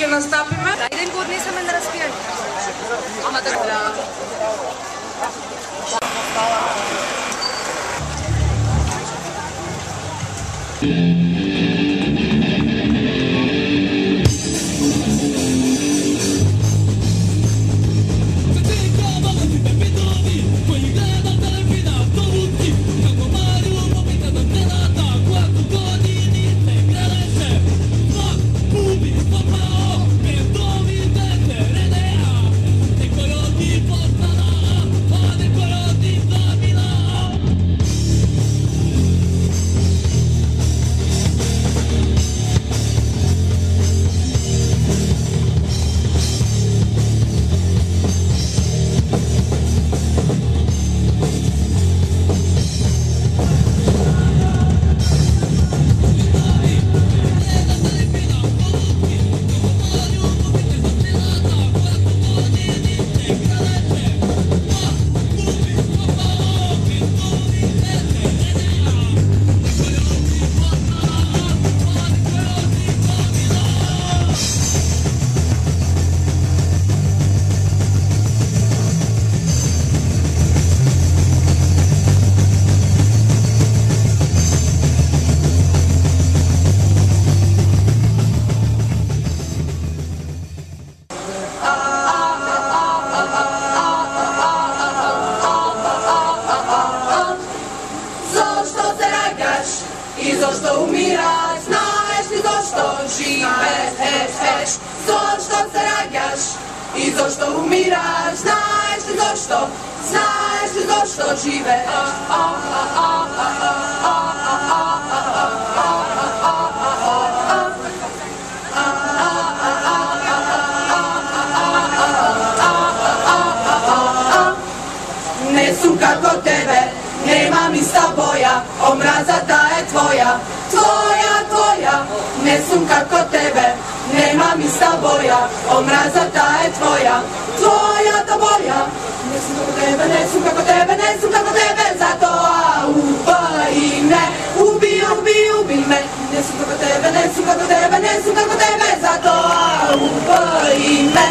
настапиме? Еден год не сме на разпијани. Ама така. I zašto umiraš, znaš li zašto živeš? Zašto se rađaš i zašto umiraš, znaš li zašto živeš? Ne su kako tebe, nema mi sa boja, omraza ta je tvoja, tvoja. Ne sum kako tebe, nema mi sa boja, omraza ta je tvoja ta boja. Ne sum kako tebe, ne sum kako tebe, zato ubij me, ubij me. Ne sum kako tebe, zato ubij me.